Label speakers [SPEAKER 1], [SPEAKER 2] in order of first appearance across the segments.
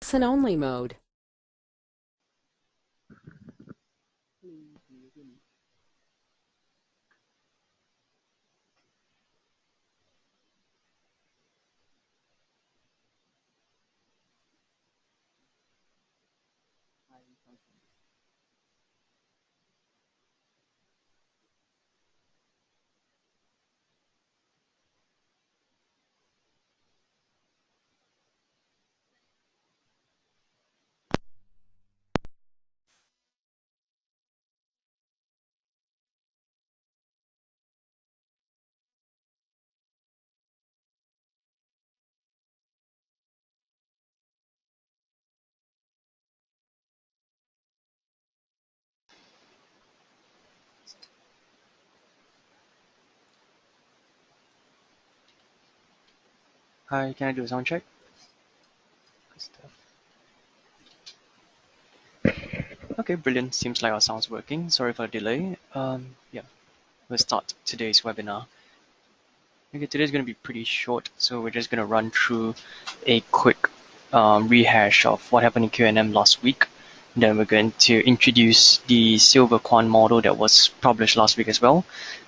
[SPEAKER 1] listen-only mode.
[SPEAKER 2] Hi, can I do a sound check? Good stuff. Okay, brilliant. Seems like our sound's working. Sorry for the delay. Yeah, we'll start today's webinar. Okay, today's going to be pretty short, so we're just going to run through a quick rehash of what happened in Q&M last week. Then we're going to introduce the SLV Quant model that was published last week as well,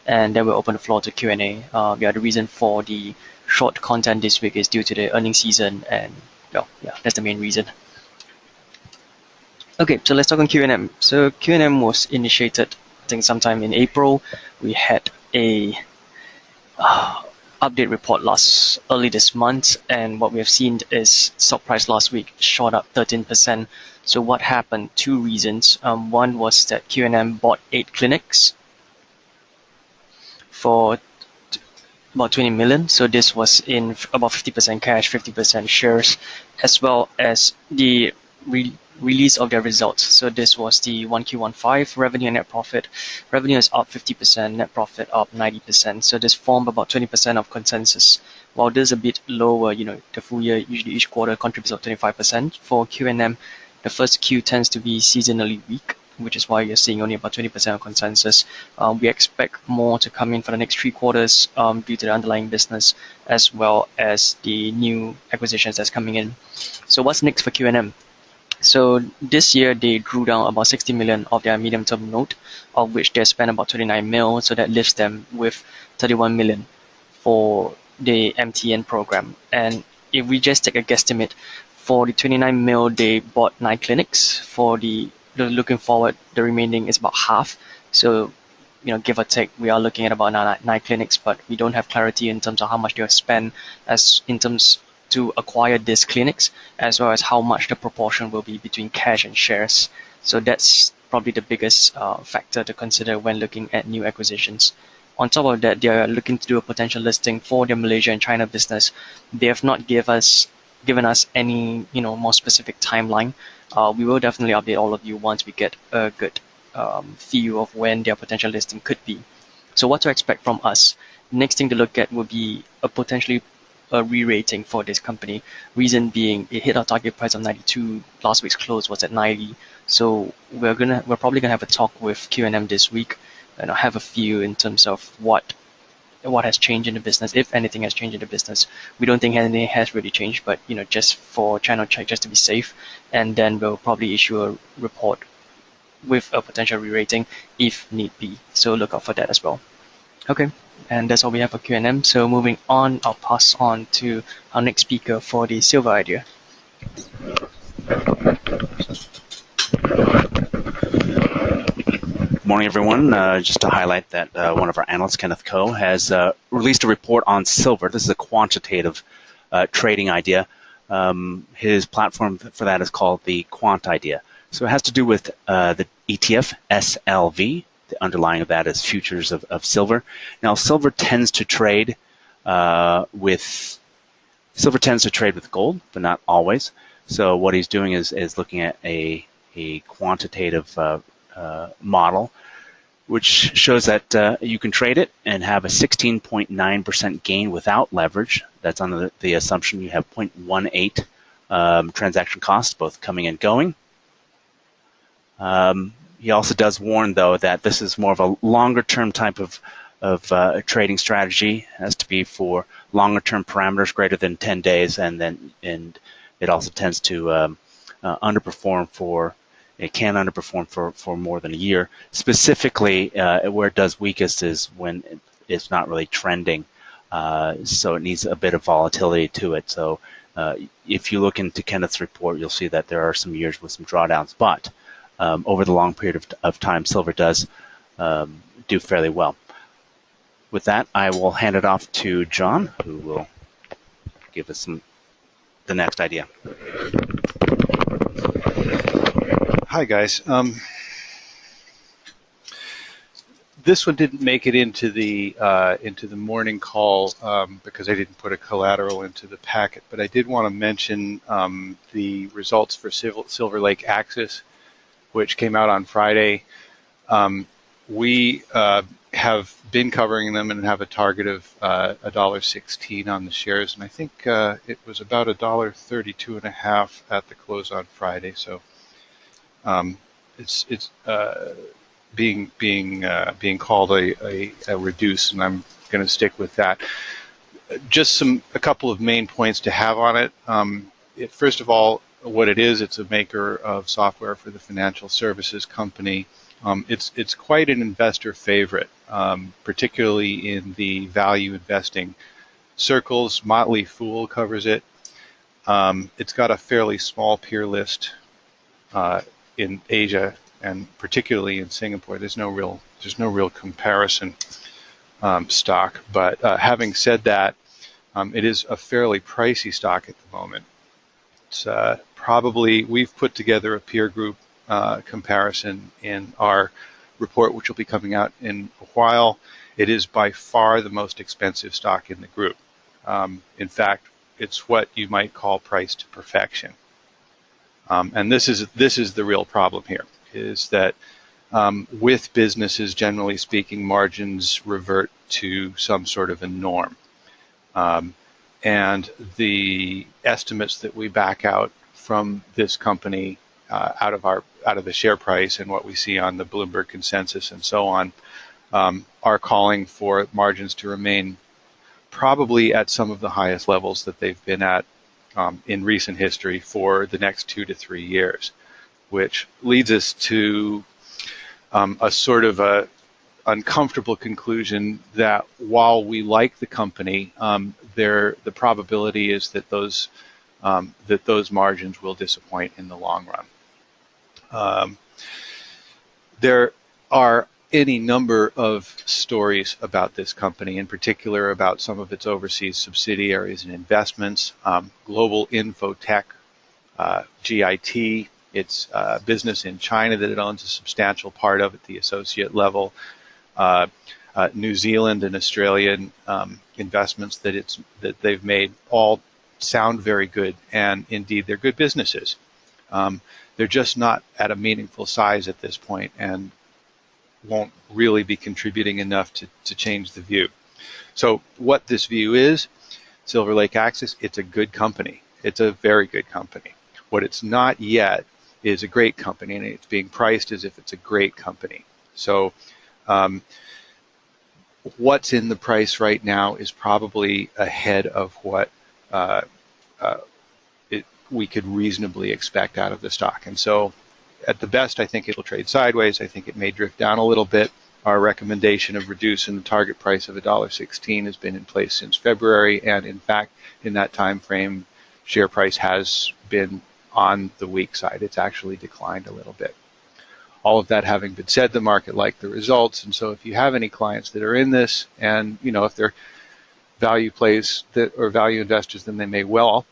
[SPEAKER 2] and then we'll open the floor to Q&A. Yeah, the reason for the short content this week is due to the earnings season, and well, yeah, that's the main reason. Okay, so let's talk on Q&M. So Q&M was initiated, I think, sometime in April. We had a update report early this month, and what we have seen is stock price last week shot up 13%. So what happened? Two reasons. One was that Q&M bought 8 clinics for about 20 million. So this was in about 50% cash, 50% shares, as well as the release of their results. So this was the 1Q15 revenue and net profit. Revenue is up 50%, net profit up 90%. So this formed about 20% of consensus. While this is a bit lower, the full year, usually each quarter contributes about 25%. For Q&M, the first Q tends to be seasonally weak, which is why you're seeing only about 20% of consensus. We expect more to come in for the next 3 quarters due to the underlying business, as well as the new acquisitions that's coming in. So what's next for Q&M? So this year they drew down about 60 million of their medium-term note, of which they spent about 29 mil. So that leaves them with 31 million for the MTN program. And if we just take a guesstimate, for the 29 mil, they bought 9 clinics. For the looking forward, the remaining is about half. So, give or take, we are looking at about 9 clinics, but we don't have clarity in terms of how much they'll spend in terms to acquire these clinics, as well as how much the proportion will be between cash and shares. So that's probably the biggest factor to consider when looking at new acquisitions. On top of that, they are looking to do a potential listing for their Malaysia and China business. They have not given us any more specific timeline. We will definitely update all of you once we get a good view of when their potential listing could be. So what to expect from us? Next thing to look at will be a re-rating for this company. Reason being, it hit our target price of 92. Last week's close was at 90. So we're probably gonna have a talk with Q&M this week, and have a feel in terms of what has changed in the business, if anything has changed in the business. We don't think anything has really changed, but just for channel check, just to be safe, and then we'll probably issue a report with a potential re-rating if need be. So look out for that as well. Okay, and that's all we have for Q&M. So moving on, I'll pass on to our next speaker for the silver idea.
[SPEAKER 3] Good morning, everyone. Just to highlight that one of our analysts, Kenneth Coe, has released a report on silver. This is a quantitative trading idea. His platform for that is called the Quant Idea. So it has to do with the ETF SLV. The underlying of that is futures of silver. Now, silver tends to trade with gold, but not always. So what he's doing is looking at a quantitative model, which shows that you can trade it and have a 16.9% gain without leverage. That's on the assumption you have 0.18 transaction costs, both coming and going. He also does warn, though, that this is more of a longer-term type of trading strategy. It has to be for longer-term parameters greater than 10 days, and it also tends to it can underperform for more than a year. Specifically, where it does weakest is when it's not really trending. So it needs a bit of volatility to it. So if you look into Kenneth's report, you'll see that there are some years with some drawdowns. But over the long period of time, silver does do fairly well. With that, I will hand it off to John, who will give us the next idea.
[SPEAKER 1] Hi, guys. This one didn't make it into the morning call because I didn't put a collateral into the packet, but I did want to mention the results for Silver Lake Axis, which came out on Friday. We have been covering them and have a target of $1.16 on the shares, and I think it was about $1.32.5 at the close on Friday. So it's being called a reduce, and I'm going to stick with that. Just a couple of main points to have on it. First of all, what it is, it's a maker of software for the financial services company. It's quite an investor favorite, particularly in the value investing circles. Motley Fool covers it. It's got a fairly small peer list in Asia and particularly in Singapore. There's no real comparison stock. But having said that, it is a fairly pricey stock at the moment. It's probably, we've put together a peer group comparison in our report, which will be coming out in a while. It is by far the most expensive stock in the group. In fact, it's what you might call price to perfection. And this is the real problem here, is that with businesses, generally speaking, margins revert to some sort of a norm. And the estimates that we back out from this company out of the share price and what we see on the Bloomberg consensus and so on are calling for margins to remain probably at some of the highest levels that they've been at in recent history for the next 2 to 3 years, which leads us to a sort of a uncomfortable conclusion that while we like the company, the probability is that those margins will disappoint in the long run. There are any number of stories about this company, in particular about some of its overseas subsidiaries and investments. Global Infotech, GIT, its business in China that it owns a substantial part of at the associate level. New Zealand and Australian investments that they've made all sound very good, and indeed they're good businesses. They're just not at a meaningful size at this point and won't really be contributing enough to change the view. So what this view is, Silver Lake Axis, it's a good company. It's a very good company. What it's not yet is a great company, and it's being priced as if it's a great company. So what's in the price right now is probably ahead of what we could reasonably expect out of the stock. And so at the best, I think it'll trade sideways. I think it may drift down a little bit. Our recommendation of reducing the target price of $1.16 has been in place since February, and in fact, in that time frame, share price has been on the weak side. It's actually declined a little bit. All of that having been said, the market liked the results, and so if you have any clients that are in this, and if they're value plays or value investors, then they may well.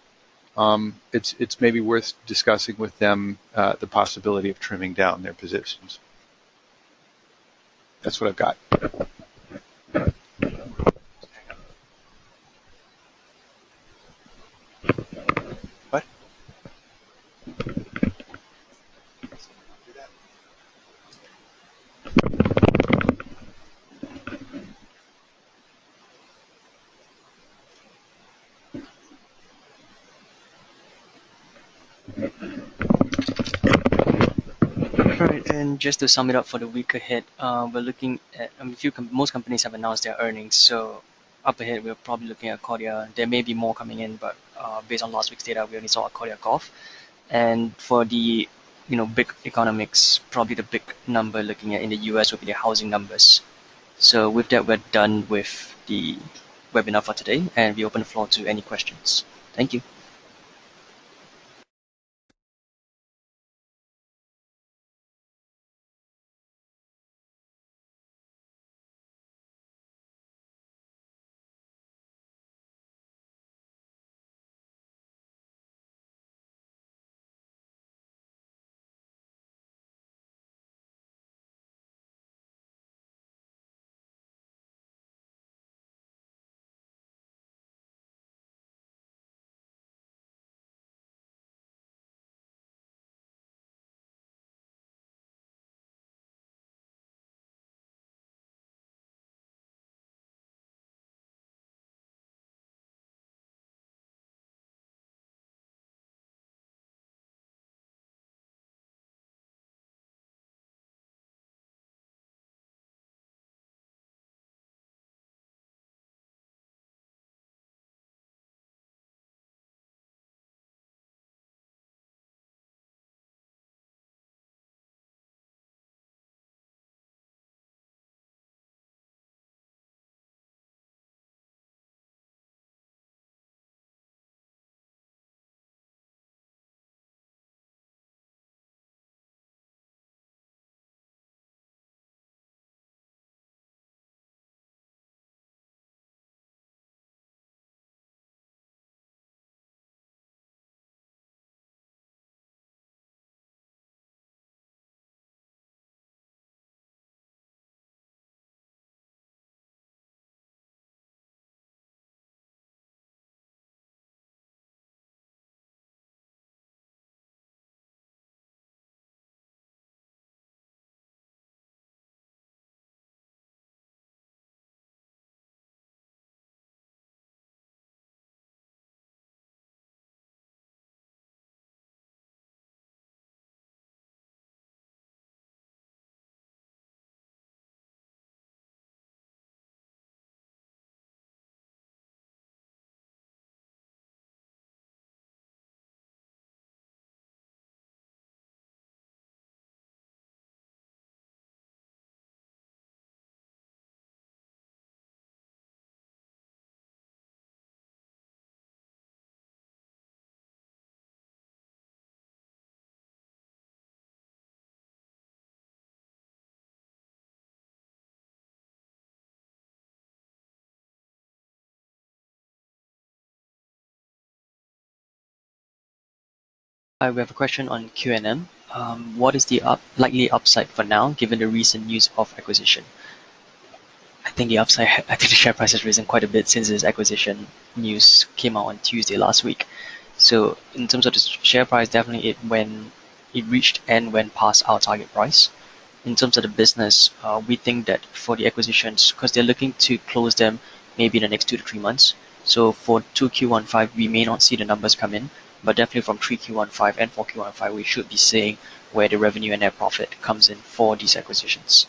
[SPEAKER 1] It's maybe worth discussing with them the possibility of trimming down their positions. That's what I've got. What?
[SPEAKER 2] Right, and just to sum it up for the week ahead, we're looking at most companies have announced their earnings, so up ahead we're probably looking at Korea. There may be more coming in, but based on last week's data, we only saw Korea Golf. And for the big economics, probably the big number looking at in the US would be the housing numbers. So with that, we're done with the webinar for today, and we open the floor to any questions. Thank you. We have a question on Q&M. What is the likely upside for now, given the recent news of acquisition? I think I think the share price has risen quite a bit since this acquisition news came out on Tuesday last week. So in terms of the share price, definitely it reached and went past our target price. In terms of the business, we think that for the acquisitions, because they're looking to close them maybe in the next 2 to 3 months. So for 2Q15, we may not see the numbers come in, but definitely from 3Q15 and 4Q15, we should be seeing where the revenue and net profit comes in for these acquisitions.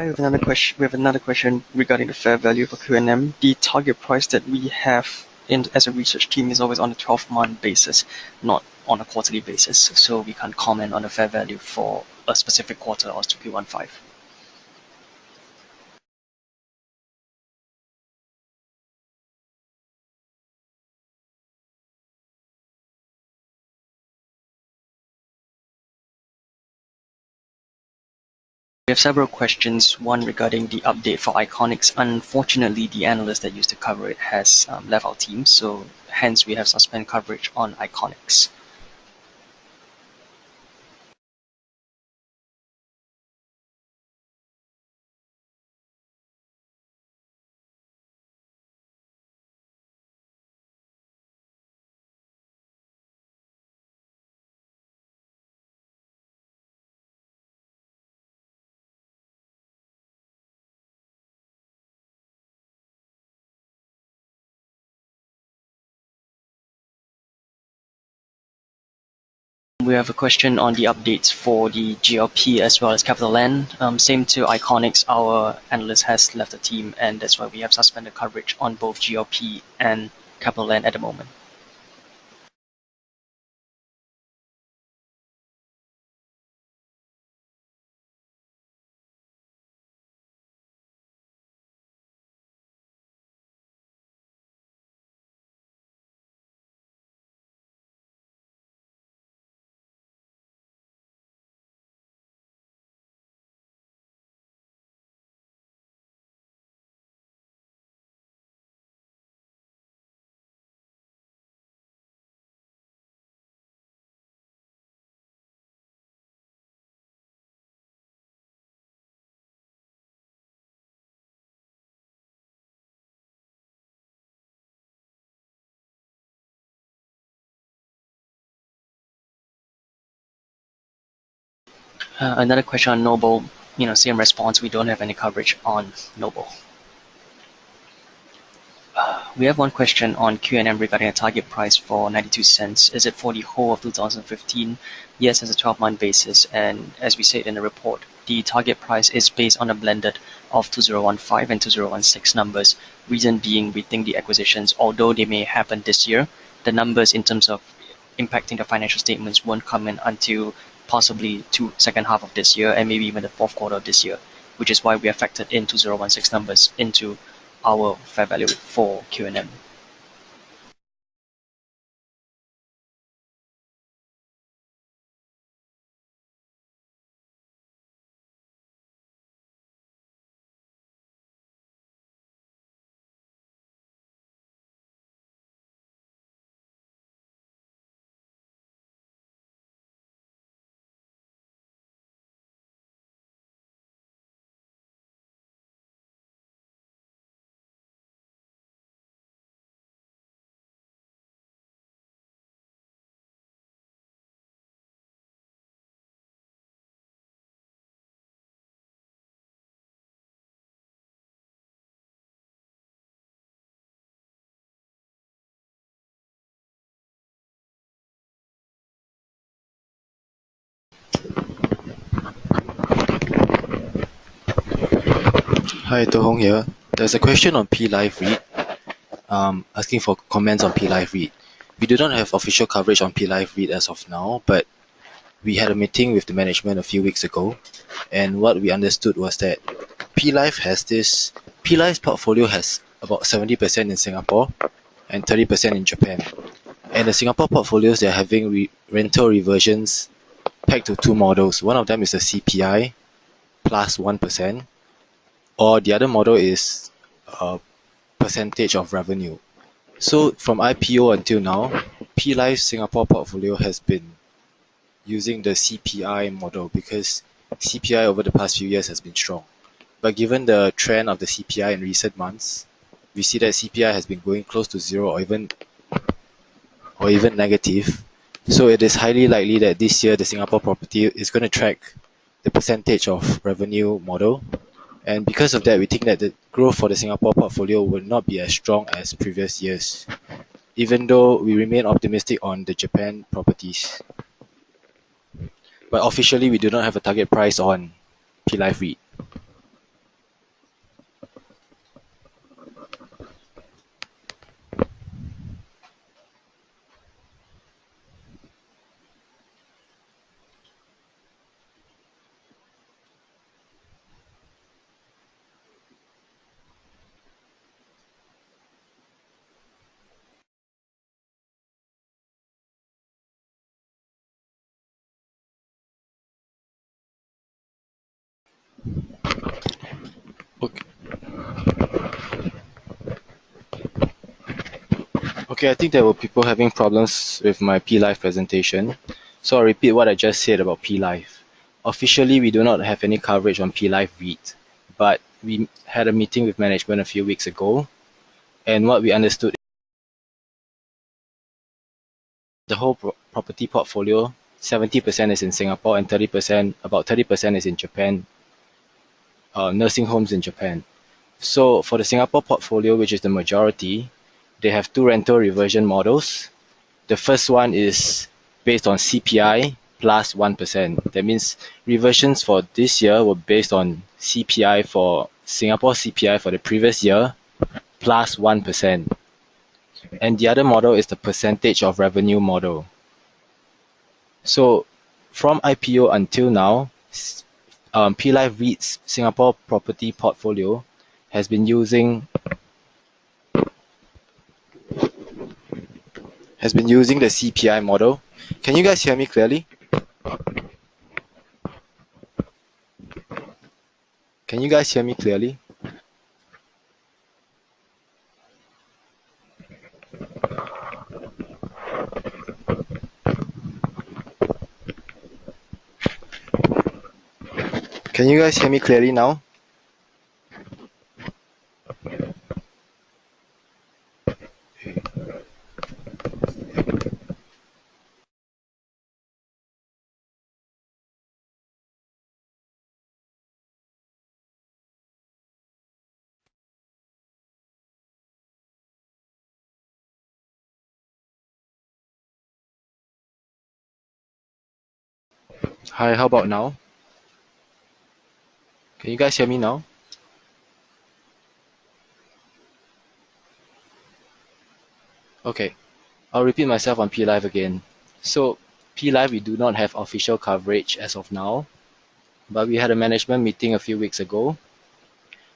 [SPEAKER 2] We have another question. We have another question regarding the fair value for Q&M. The target price that we have as a research team is always on a 12-month basis, not on a quarterly basis. So we can't comment on the fair value for a specific quarter or 2Q15. We have several questions, one regarding the update for Iconics. Unfortunately, the analyst that used to cover it has left our team, so hence we have suspended coverage on Iconics. We have a question on the updates for the GLP as well as CapitaLand. Same to Iconics, our analyst has left the team, and that's why we have suspended coverage on both GLP and CapitaLand at the moment. Another question on Noble, same response, we don't have any coverage on Noble. We have one question on Q&M regarding a target price for 92 cents. Is it for the whole of 2015? Yes, as a 12-month basis, and as we said in the report, the target price is based on a blended of 2015 and 2016 numbers. Reason being, we think the acquisitions, although they may happen this year, the numbers in terms of impacting the financial statements won't come in until possibly to second half of this year and maybe even the fourth quarter of this year, which is why we have factored in 2016 numbers into our fair value for Q&M.
[SPEAKER 4] Hi, To Hong here. There's a question on P Life REIT, asking for comments on P Life REIT. We do not have official coverage on P Life REIT as of now, but we had a meeting with the management a few weeks ago, and what we understood was that P Life's portfolio has about 70% in Singapore and 30% in Japan. And the Singapore portfolios, they're having rental reversions pegged to two models. One of them is the CPI plus 1%, or the other model is percentage of revenue. So from IPO until now, P Life's Singapore portfolio has been using the CPI model because CPI over the past few years has been strong. But given the trend of the CPI in recent months, we see that CPI has been going close to zero or even negative. So it is highly likely that this year the Singapore property is going to track the percentage of revenue model. And because of that, we think that the growth for the Singapore portfolio will not be as strong as previous years, even though we remain optimistic on the Japan properties. But officially, we do not have a target price on P Life REIT. Okay. Okay, I think there were people having problems with my P Life presentation. So I'll repeat what I just said about P Life. Officially, we do not have any coverage on P Life REIT, but we had a meeting with management a few weeks ago, and what we understood, the whole property portfolio, 70% is in Singapore and 30%, about 30% is in Japan, nursing homes in Japan. So for the Singapore portfolio, which is the majority, they have two rental reversion models. The first one is based on CPI plus 1%. That means reversions for this year were based on CPI for Singapore CPI for the previous year plus 1%. And the other model is the percentage of revenue model. So from IPO until now, P-Life REIT's Singapore property portfolio has been using the CPI model. Can you guys hear me clearly? Can you guys hear me clearly? Can you guys hear me clearly now? Hi, how about now? Can you guys hear me now? Okay, I'll repeat myself on P-Live again. So P-Live, we do not have official coverage as of now, but we had a management meeting a few weeks ago.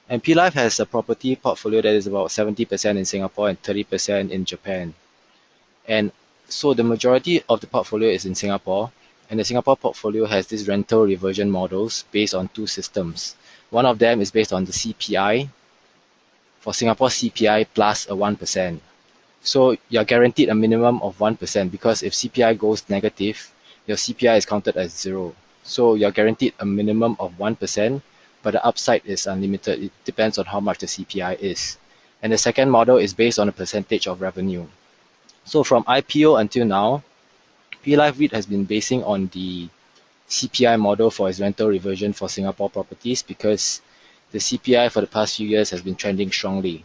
[SPEAKER 4] And P-Live has a property portfolio that is about 70% in Singapore and 30% in Japan. And so the majority of the portfolio is in Singapore, and the Singapore portfolio has these rental reversion models based on two systems. One of them is based on the CPI, for Singapore CPI plus a 1%. So you're guaranteed a minimum of 1% because if CPI goes negative, your CPI is counted as zero. So you're guaranteed a minimum of 1%, but the upside is unlimited. It depends on how much the CPI is. And the second model is based on a percentage of revenue. So from IPO until now, P-Life REIT has been basing on the CPI model for its rental reversion for Singapore properties because the CPI for the past few years has been trending strongly.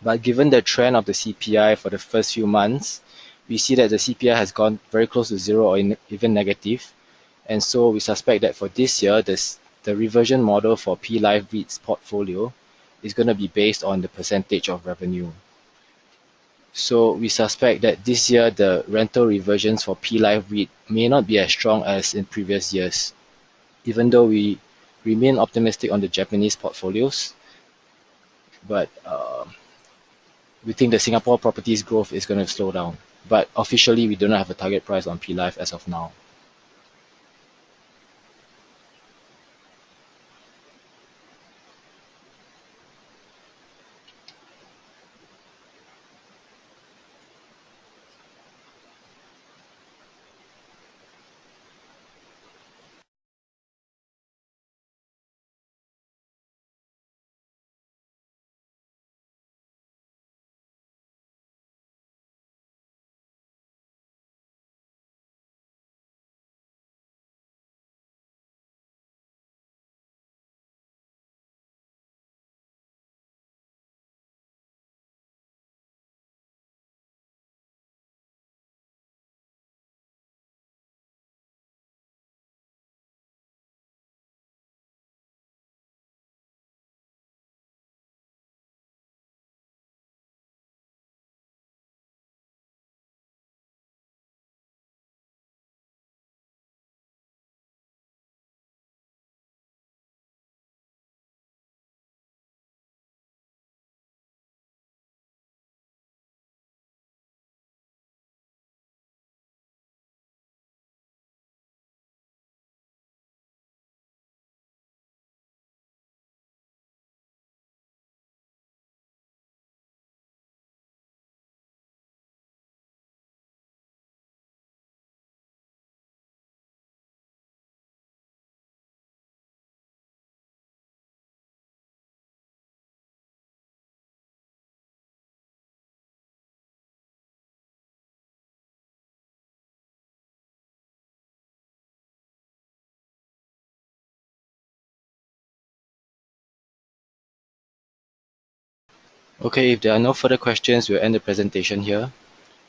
[SPEAKER 4] But given the trend of the CPI for the first few months, we see that the CPI has gone very close to zero or even negative. And so we suspect that for this year, the reversion model for P-Life REIT's portfolio is going to be based on the percentage of revenue. So we suspect that this year the rental reversions for P-Life REIT may not be as strong as in previous years, even though we remain optimistic on the Japanese portfolios. But we think the Singapore properties growth is going to slow down. But officially, we do not have a target price on P-Life as of now. Okay, if there are no further questions, we'll end the presentation here.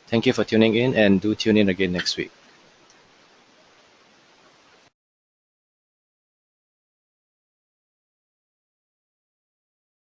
[SPEAKER 4] Thank you for tuning in and do tune in again next week.